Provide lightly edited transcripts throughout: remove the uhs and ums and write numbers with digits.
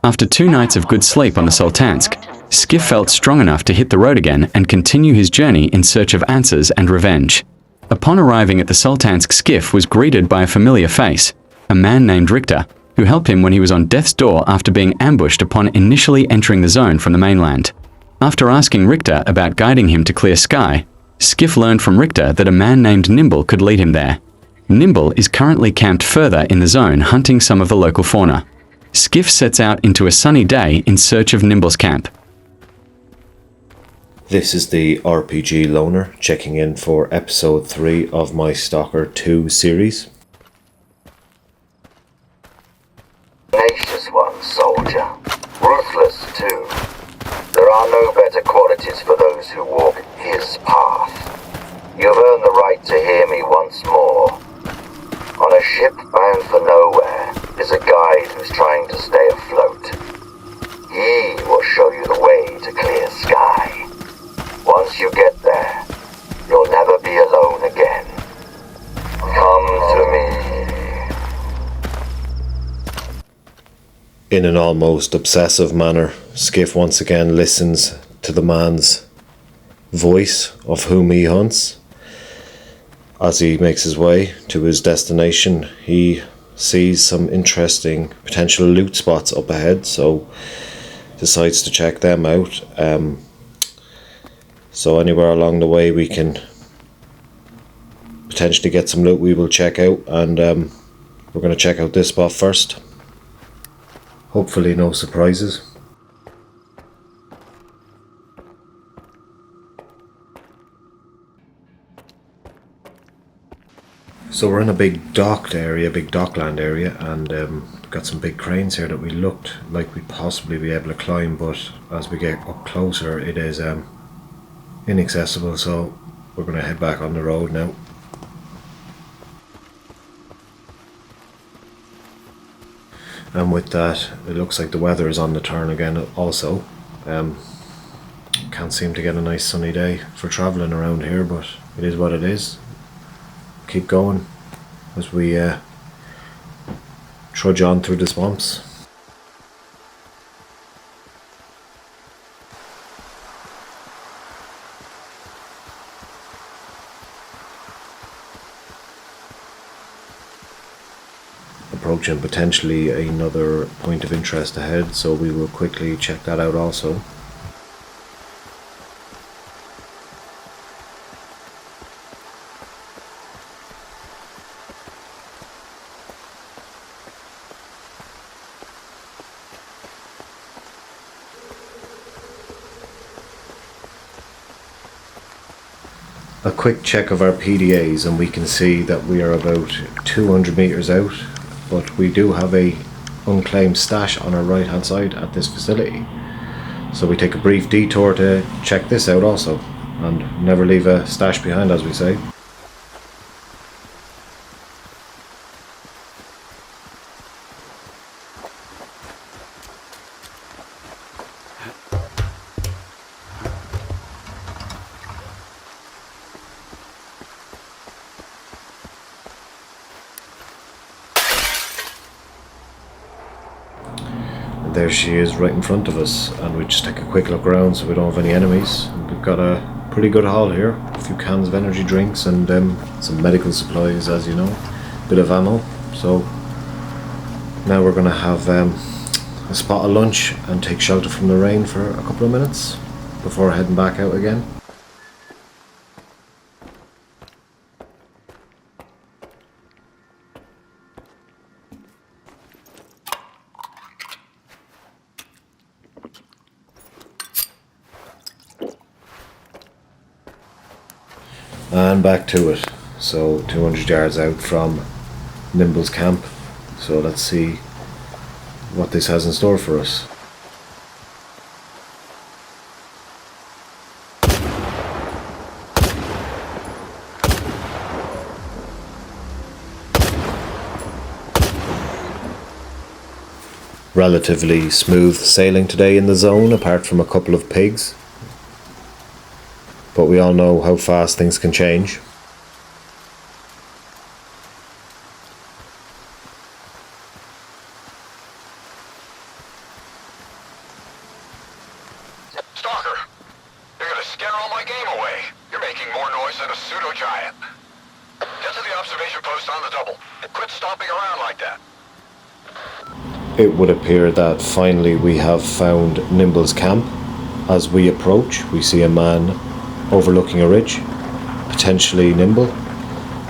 After 2 nights of good sleep on the Sultansk, Skiff felt strong enough to hit the road again and continue his journey in search of answers and revenge. Upon arriving at the Sultansk, Skiff was greeted by a familiar face, a man named Richter, who helped him when he was on death's door after being ambushed upon initially entering the zone from the mainland. After asking Richter about guiding him to clear sky, Skiff learned from Richter that a man named Nimble could lead him there. Nimble is currently camped further in the zone hunting some of the local fauna. Skiff sets out into a sunny day in search of Nimble's camp. This is the RPG Loner checking in for episode 3 of my Stalker 2 series. Tenacious one, soldier. Ruthless too. There are no better qualities for those who walk his path. You've earned the right to hear me once more. On a ship bound for nowhere is a guide who's trying to stay afloat. He will show you the way to clear sky. Once you get there, you'll never be alone again. Come to me. In an almost obsessive manner, Skiff once again listens to the man's voice of whom he hunts. As he makes his way to his destination, he sees some interesting potential loot spots up ahead, so decides to check them out. So anywhere along the way we can potentially get some loot, we will check out, and we're going to check out this spot first. Hopefully no surprises. So we're in a big docked area, big dockland area, and got some big cranes here that we looked like we'd possibly be able to climb, but as we get up closer it is inaccessible, so we're going to head back on the road now. And with that, it looks like the weather is on the turn again also. Can't seem to get a nice sunny day for travelling around here, but it is what it is. Keep going as we trudge on through the swamps. Approaching potentially another point of interest ahead, so we will quickly check that out also. A quick check of our PDAs and we can see that we are about 200 meters out, but we do have a unclaimed stash on our right hand side at this facility. So we take a brief detour to check this out also, and never leave a stash behind, as we say. There she is right in front of us, and we just take a quick look around so we don't have any enemies. We've got a pretty good haul here, a few cans of energy drinks and some medical supplies, as you know, bit of ammo. So now we're going to have a spot of lunch and take shelter from the rain for a couple of minutes before heading back out again. And back to it. So 200 yards out from Nimble's camp. So let's see what this has in store for us. Relatively smooth sailing today in the zone, apart from a couple of pigs. But we all know how fast things can change. voice and a pseudo-giant. Get to the observation post on the double, and quit stomping around like that. It would appear that finally we have found Nimble's camp. As we approach, we see a man overlooking a ridge, potentially Nimble.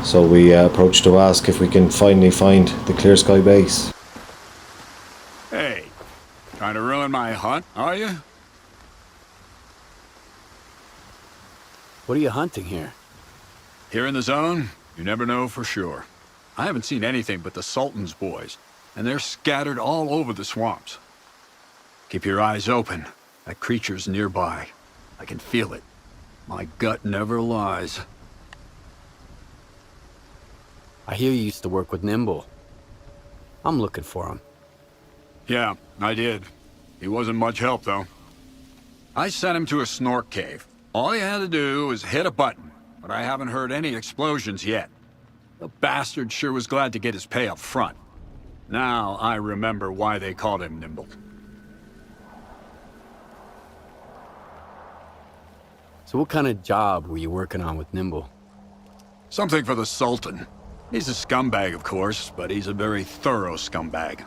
So we approach to ask if we can finally find the Clear Sky base. Hey, trying to ruin my hunt, are you? What are you hunting here? Here in the zone, you never know for sure. I haven't seen anything but the Sultan's boys, and they're scattered all over the swamps. Keep your eyes open. That creature's nearby. I can feel it. My gut never lies. I hear you used to work with Nimble. I'm looking for him. Yeah, I did. He wasn't much help, though. I sent him to a snork cave. All he had to do was hit a button, but I haven't heard any explosions yet. The bastard sure was glad to get his pay up front. Now I remember why they called him Nimble. So what kind of job were you working on with Nimble? Something for the Sultan. He's a scumbag, of course, but he's a very thorough scumbag.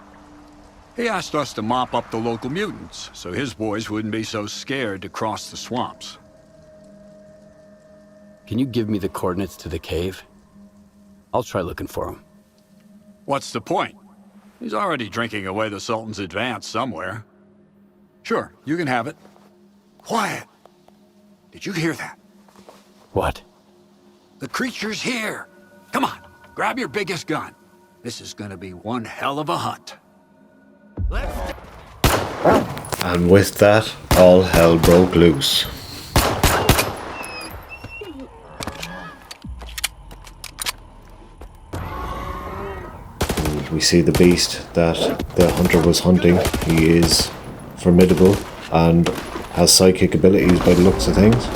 He asked us to mop up the local mutants, so his boys wouldn't be so scared to cross the swamps. Can you give me the coordinates to the cave? I'll try looking for him. What's the point? He's already drinking away the Sultan's advance somewhere. Sure, you can have it. Quiet! Did you hear that? What? The creature's here! Come on, grab your biggest gun. This is gonna be one hell of a hunt. And with that, all hell broke loose. And we see the beast that the hunter was hunting. He is formidable and has psychic abilities by the looks of things.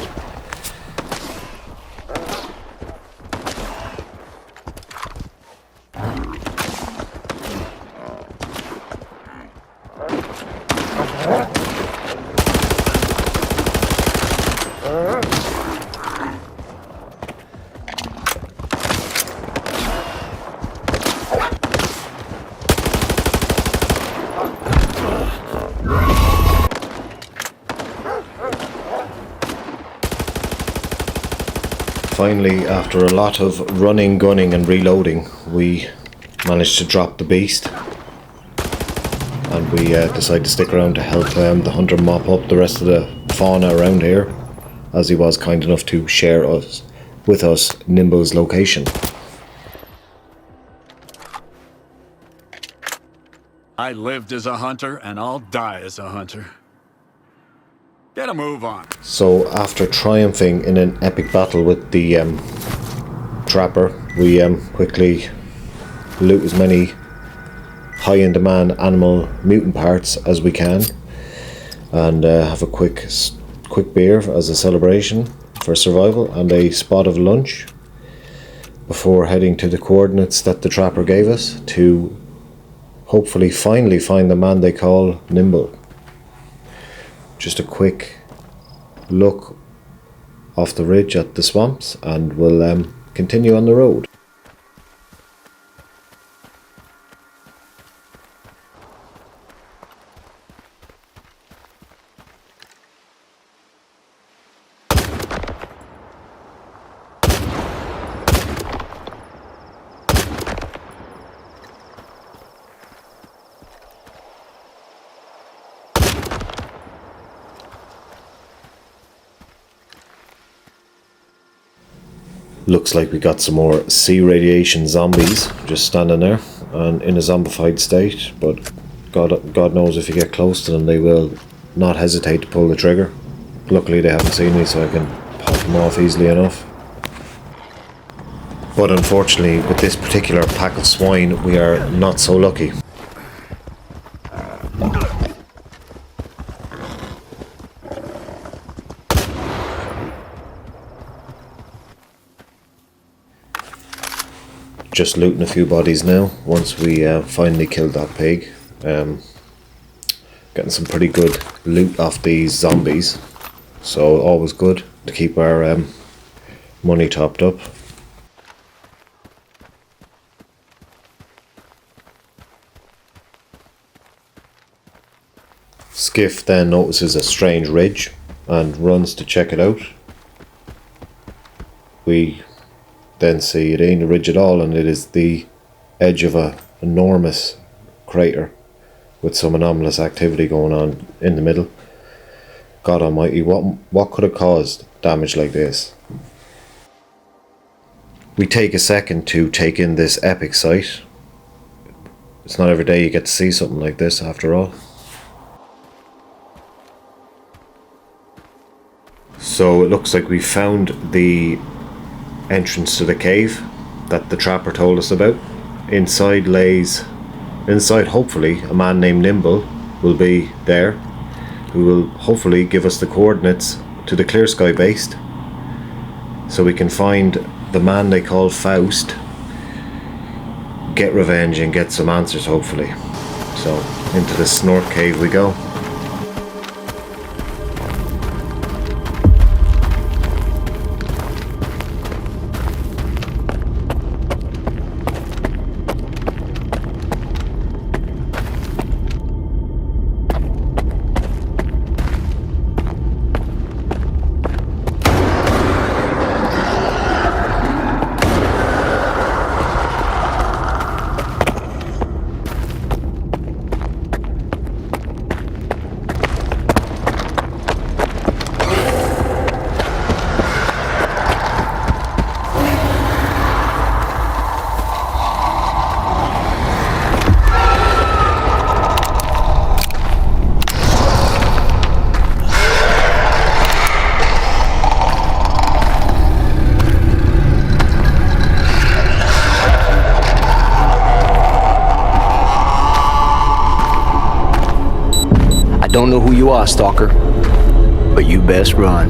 Finally, after a lot of running, gunning and reloading, we managed to drop the beast. And we decided to stick around to help the hunter mop up the rest of the fauna around here, as he was kind enough to share with us Nimble's location. I lived as a hunter, and I'll die as a hunter. Get a move on. So after triumphing in an epic battle with the trapper, we quickly loot as many high-in-demand animal mutant parts as we can, and have a quick beer as a celebration for survival and a spot of lunch before heading to the coordinates that the trapper gave us to hopefully finally find the man they call Nimble. Just a quick look off the ridge at the swamps and we'll continue on the road. Looks like we got some more sea radiation zombies just standing there and in a zombified state, but God knows if you get close to them they will not hesitate to pull the trigger. Luckily they haven't seen me, so I can pop them off easily enough. But unfortunately with this particular pack of swine we are not so lucky. Just looting a few bodies now once we finally killed that pig. Getting some pretty good loot off these zombies, so always good to keep our money topped up. Skiff then notices a strange ridge and runs to check it out. We then see it ain't a ridge at all, and it is the edge of a enormous crater with some anomalous activity going on in the middle. God almighty, what could have caused damage like this? We take a second to take in this epic sight. It's not every day you get to see something like this after all. So it looks like we found the entrance to the cave that the trapper told us about. Inside hopefully a man named Nimble will be there, who will hopefully give us the coordinates to the Clear Sky base, so we can find the man they call Faust, get revenge and get some answers hopefully. So into the Snort Cave we go. Don't know who you are, Stalker, but you best run.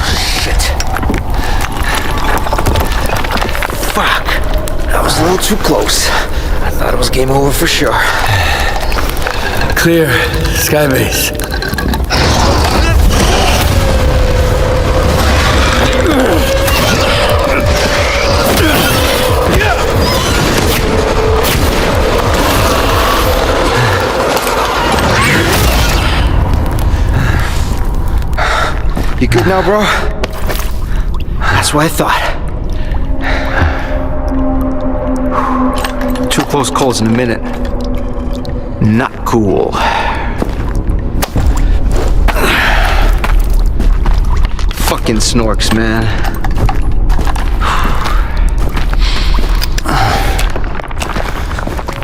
Shit. Fuck. That was a little too close. I thought it was game over for sure. Clear Skybase. You good now, bro? That's what I thought. Two close calls in a minute. Not cool. Fucking snorks, man.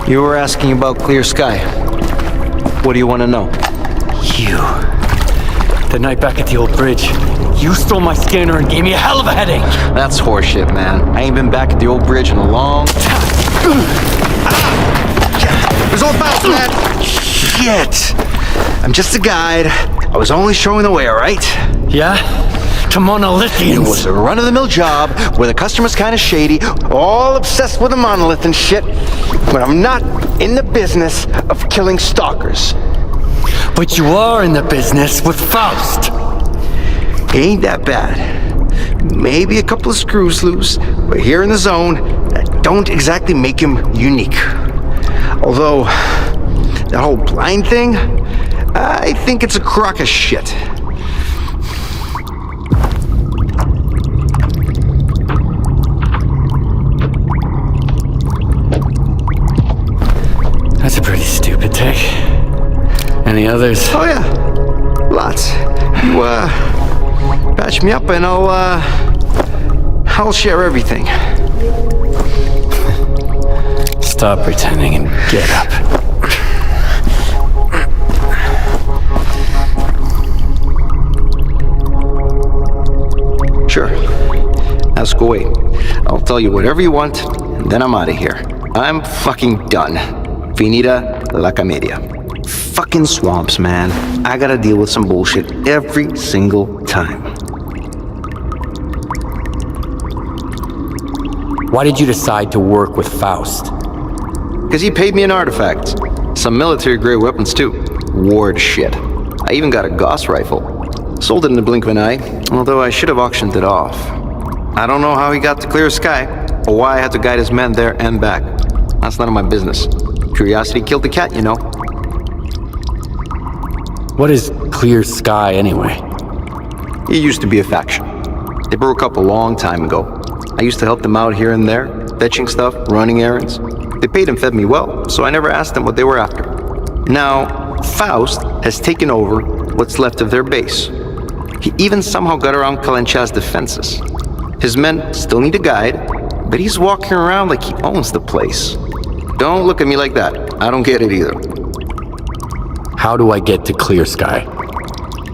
You were asking about Clear Sky. What do you want to know? You. The night back at the old bridge, you stole my scanner and gave me a hell of a headache. That's horseshit, man. I ain't been back at the old bridge in a long time. There's all about that. Shit. I'm just a guide. I was only showing the way, alright? Yeah? To monolithians. It was a run-of-the-mill job where the customer's kind of shady, all obsessed with a monolith and shit. But I'm not in the business of killing stalkers. But you are in the business with Faust. Ain't that bad. Maybe a couple of screws loose, but here in the zone, that don't exactly make him unique. Although, that whole blind thing, I think it's a crock of shit. That's a pretty stupid take. Any others? Oh yeah, lots. You, patch me up and I'll share everything. Stop pretending and get up. Sure. Ask away. I'll tell you whatever you want, and then I'm out of here. I'm fucking done. Finita la comedia. Fucking swamps, man. I gotta deal with some bullshit every single time. Why did you decide to work with Faust? Because he paid me in artifacts. Some military-grade weapons, too. Ward shit. I even got a Gauss rifle. Sold it in the blink of an eye, although I should have auctioned it off. I don't know how he got to Clear-Sky, or why I had to guide his men there and back. That's none of my business. Curiosity killed the cat, you know. What is Clear-Sky anyway? It used to be a faction. They broke up a long time ago. I used to help them out here and there, fetching stuff, running errands. They paid and fed me well, so I never asked them what they were after. Now, Faust has taken over what's left of their base. He even somehow got around Kalencha's defenses. His men still need a guide, but he's walking around like he owns the place. Don't look at me like that. I don't get it either. How do I get to Clear-Sky?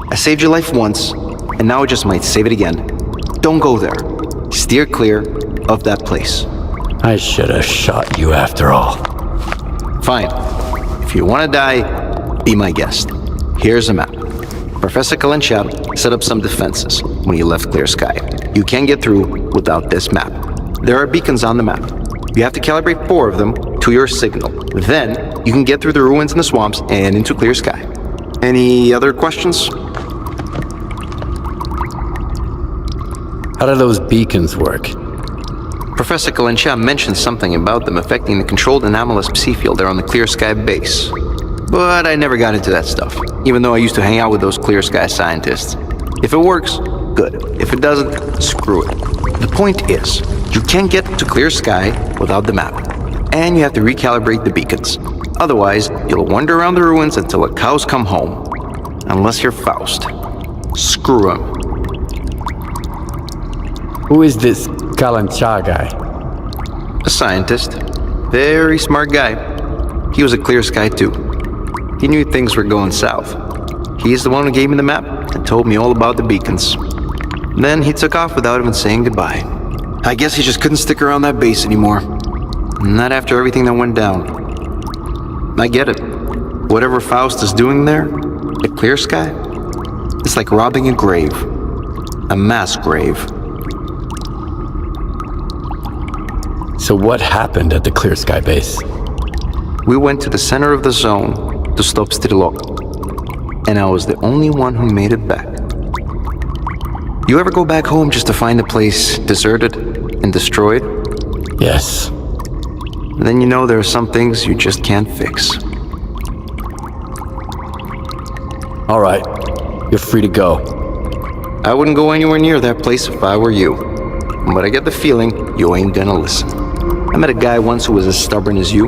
I saved your life once, and now I just might save it again. Don't go there. Steer clear of that place. I should have shot you after all. Fine. If you want to die, be my guest. Here's a map. Professor Kalencha set up some defenses when he left Clear-Sky. You can't get through without this map. There are beacons on the map. You have to calibrate 4 of them to your signal. Then, you can get through the ruins in the swamps and into Clear-Sky. Any other questions? How do those beacons work? Professor Kalencha mentioned something about them affecting the controlled anomalous psi field there on the Clear-Sky base. But I never got into that stuff, even though I used to hang out with those Clear-Sky scientists. If it works, good. If it doesn't, screw it. The point is, you can't get to Clear-Sky without the map, and you have to recalibrate the beacons. Otherwise, you'll wander around the ruins until the cows come home. Unless you're Faust. Screw him. Who is this Kalancha guy? A scientist. Very smart guy. He was a Clear-Sky too. He knew things were going south. He's the one who gave me the map and told me all about the beacons. Then he took off without even saying goodbye. I guess he just couldn't stick around that base anymore. Not after everything that went down. I get it. Whatever Faust is doing there, at Clear-Sky, it's like robbing a grave. A mass grave. So what happened at the Clear-Sky base? We went to the center of the zone to stop S.T.A.L.K.E.R. And I was the only one who made it back. You ever go back home just to find the place deserted and destroyed? Yes. Then you know there are some things you just can't fix. All right, you're free to go. I wouldn't go anywhere near that place if I were you. But I get the feeling you ain't gonna listen. I met a guy once who was as stubborn as you.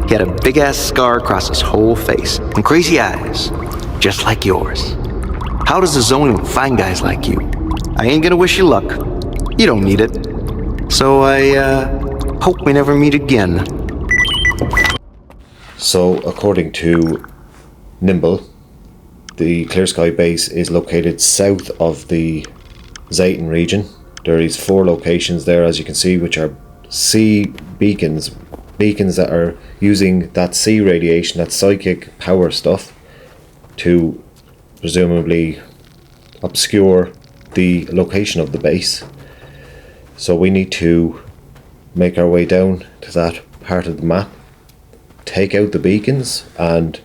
He had a big-ass scar across his whole face and crazy eyes, just like yours. How does the zone even find guys like you? I ain't gonna wish you luck. You don't need it. So I hope we never meet again. So, according to Nimble, the Clear-Sky base is located south of the Zayton region. There is 4 locations there, as you can see, which are C beacons. Beacons that are using that C radiation, that psychic power stuff, to presumably obscure the location of the base. So we need to make our way down to that part of the map, take out the beacons, and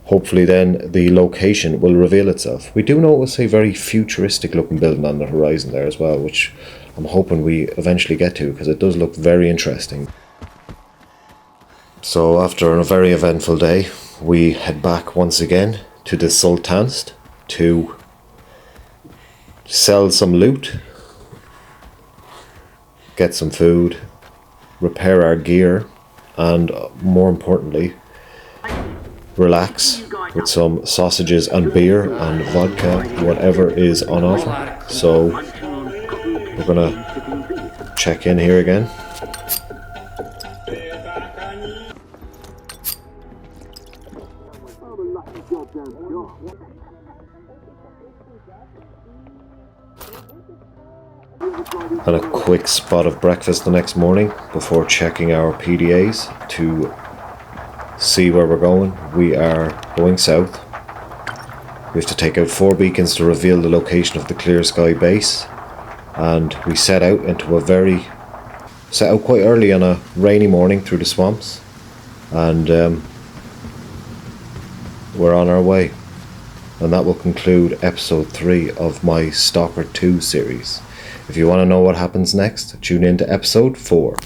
hopefully then the location will reveal itself. We do notice a very futuristic looking building on the horizon there as well, which I'm hoping we eventually get to, because it does look very interesting. So after a very eventful day, we head back once again to the Sultansk to sell some loot, get some food, repair our gear, and more importantly, relax with some sausages and beer and vodka, whatever is on offer. So we're gonna check in here again. And a quick spot of breakfast the next morning before checking our PDAs to see where we're going. We are going south. We have to take out 4 beacons to reveal the location of the Clear-Sky base, and we set out into a very set out quite early on a rainy morning through the swamps, and we're on our way. And that will conclude episode 3 of my S.T.A.L.K.E.R 2 series. If you want to know what happens next, tune in to episode 4.